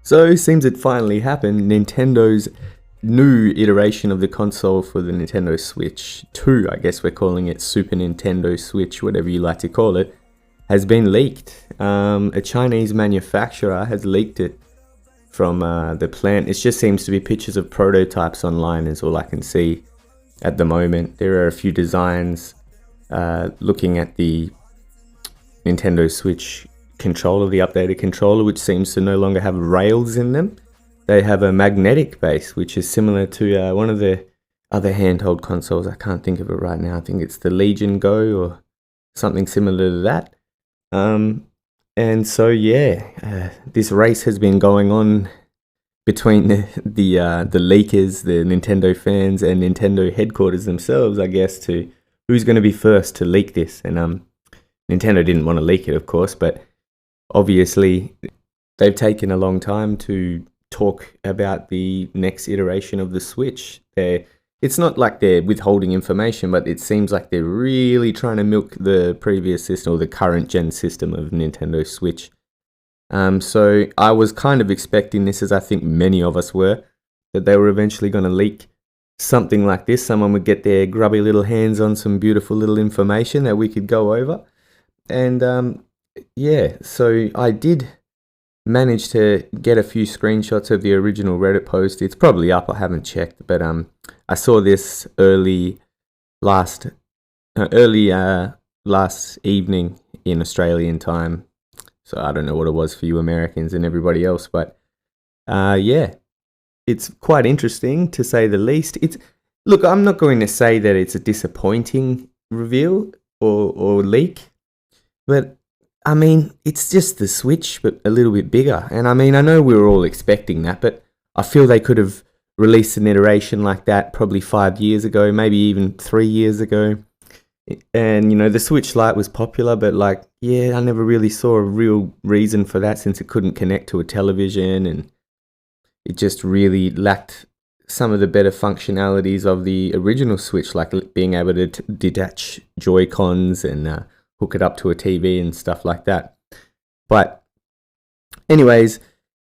So it seems it finally happened. Nintendo's new iteration of the console for the Nintendo Switch 2, I guess we're calling it Super Nintendo Switch, whatever you like to call it, has been leaked. A Chinese manufacturer has leaked it from the plant. It just seems to be pictures of prototypes online is all I can see at the moment. There are a few designs looking at the Nintendo Switch controller, the updated controller, which seems to no longer have rails in them. They have a magnetic base, which is similar to one of the other handheld consoles. I can't think of it right now. I think it's the Legion Go or something similar to that. And so this race has been going on between the leakers, the Nintendo fans, and Nintendo headquarters themselves, I guess, to who's going to be first to leak this. And Nintendo didn't want to leak it, of course, but obviously they've taken a long time to talk about the next iteration of the Switch. It's not like they're withholding information, but it seems like they're really trying to milk the previous system or the current gen system of Nintendo Switch. So I was kind of expecting this, as I think many of us were, that they were eventually going to leak something like this. Someone would get their grubby little hands on some beautiful little information that we could go over. And so I did manage to get a few screenshots of the original Reddit post. It's probably up, I haven't checked, but I saw this early last evening in Australian time. So I don't know what it was for you Americans and everybody else, but it's quite interesting to say the least. Look, I'm not going to say that it's a disappointing reveal or leak, but I mean, it's just the Switch, but a little bit bigger. And I mean, I know we were all expecting that, but I feel they could have released an iteration like that probably 5 years ago, maybe even 3 years ago. And, the Switch Lite was popular, but I never really saw a real reason for that since it couldn't connect to a television and it just really lacked some of the better functionalities of the original Switch, like being able to detach Joy-Cons and hook it up to a TV and stuff like that. But anyways,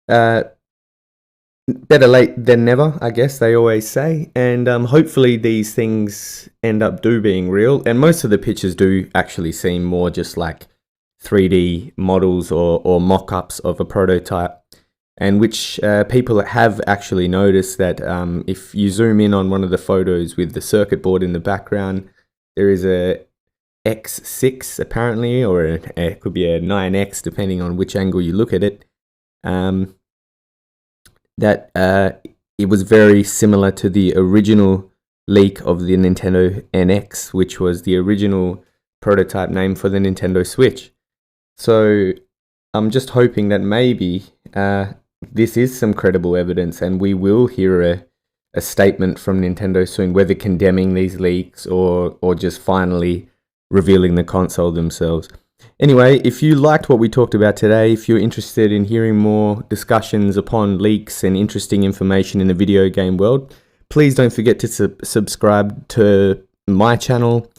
better late than never, I guess they always say. And hopefully these things end up being real. And most of the pictures do actually seem more just like 3D models or mock-ups of a prototype. And which people have actually noticed that if you zoom in on one of the photos with the circuit board in the background, there is a X6 apparently, or it could be a 9X depending on which angle you look at it. It was very similar to the original leak of the Nintendo NX, which was the original prototype name for the Nintendo Switch. So I'm just hoping that maybe this is some credible evidence and we will hear a statement from Nintendo soon, whether condemning these leaks or just finally revealing the console themselves. Anyway, if you liked what we talked about today, if you're interested in hearing more discussions upon leaks and interesting information in the video game world, please don't forget to subscribe to my channel.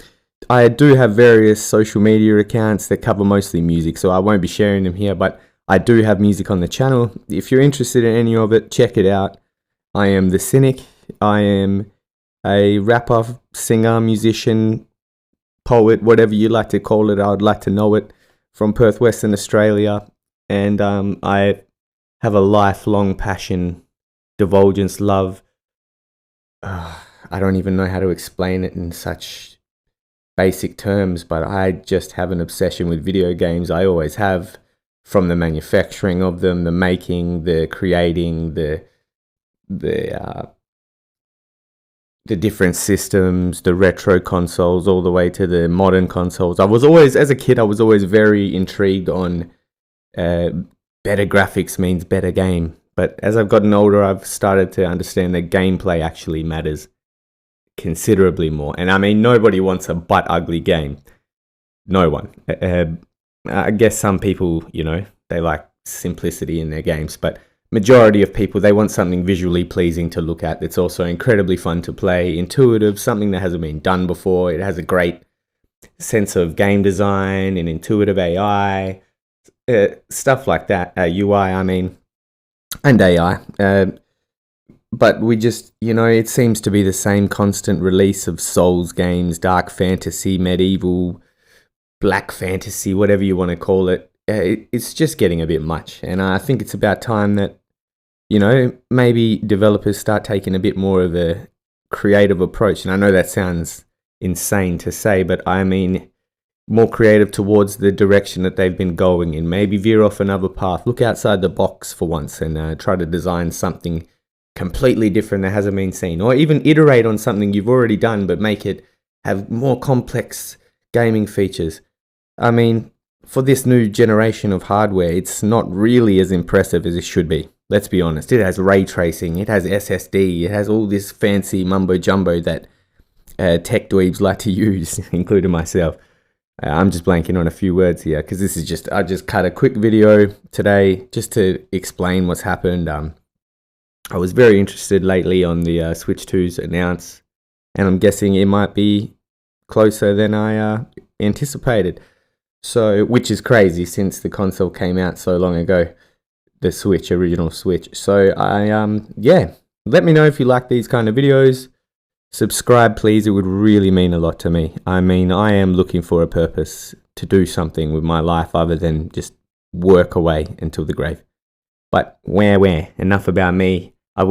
I do have various social media accounts that cover mostly music, so I won't be sharing them here, but I do have music on the channel. If you're interested in any of it, check it out. I am The Cynic. I am a rapper, singer, musician, poet, whatever you like to call it. I would like to know it, from Perth, Western Australia. And I have a lifelong passion, divulgence, love. I don't even know how to explain it in such basic terms, but I just have an obsession with video games. I always have, from the manufacturing of them, the making, the creating, the different systems, the retro consoles, all the way to the modern consoles. As a kid, I was always very intrigued on better graphics means better game. But as I've gotten older, I've started to understand that gameplay actually matters considerably more. And I mean, nobody wants a butt ugly game. No one. I guess some people, they like simplicity in their games, but majority of people, they want something visually pleasing to look at that's also incredibly fun to play, intuitive, something that hasn't been done before. It has a great sense of game design and intuitive AI, stuff like that, UI, I mean. and AI. But we just, it seems to be the same constant release of Souls games, dark fantasy, medieval, black fantasy, whatever you want to call it. It's just getting a bit much. And I think it's about time that, maybe developers start taking a bit more of a creative approach. And I know that sounds insane to say, but I mean more creative towards the direction that they've been going in. Maybe veer off another path. Look outside the box for once and try to design something completely different that hasn't been seen, or even iterate on something you've already done but make it have more complex gaming features. I mean, for this new generation of hardware, it's not really as impressive as it should be. Let's be honest. It has ray tracing, it has SSD, it has all this fancy mumbo jumbo that tech dweebs like to use, including myself. I'm just blanking on a few words here because I just cut a quick video today just to explain what's happened. I was very interested lately on the Switch 2's announce, and I'm guessing it might be closer than I anticipated. So, which is crazy since the console came out so long ago, the Switch, original Switch. So let me know if you like these kind of videos. Subscribe, please. It would really mean a lot to me. I mean, I am looking for a purpose to do something with my life other than just work away until the grave. But enough about me. I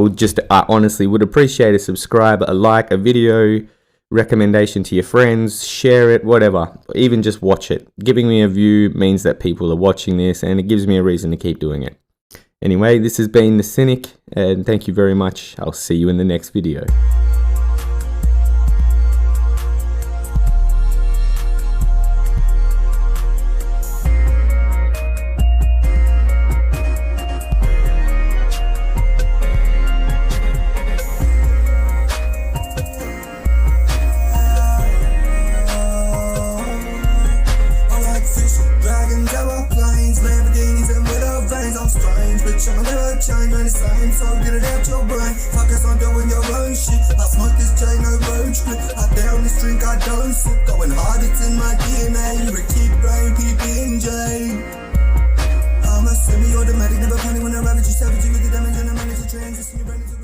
honestly would appreciate a subscribe, a like, a video recommendation to your friends, share it, whatever, even just watch it. Giving me a view means that people are watching this and it gives me a reason to keep doing it. Anyway, this has been The Cynic, and thank you very much. I'll see you in the next video. I'll never change when it's same, so get it out your brain. Focus on doing your own shit. I smoke this J, no road trip. I down this drink, I don't sip. Going hard, it's in my DNA. You're a kid, brain, PB&J. I'm a semi-automatic, never panic when I ravage you, savage you with the damage and I manage to transition your brain.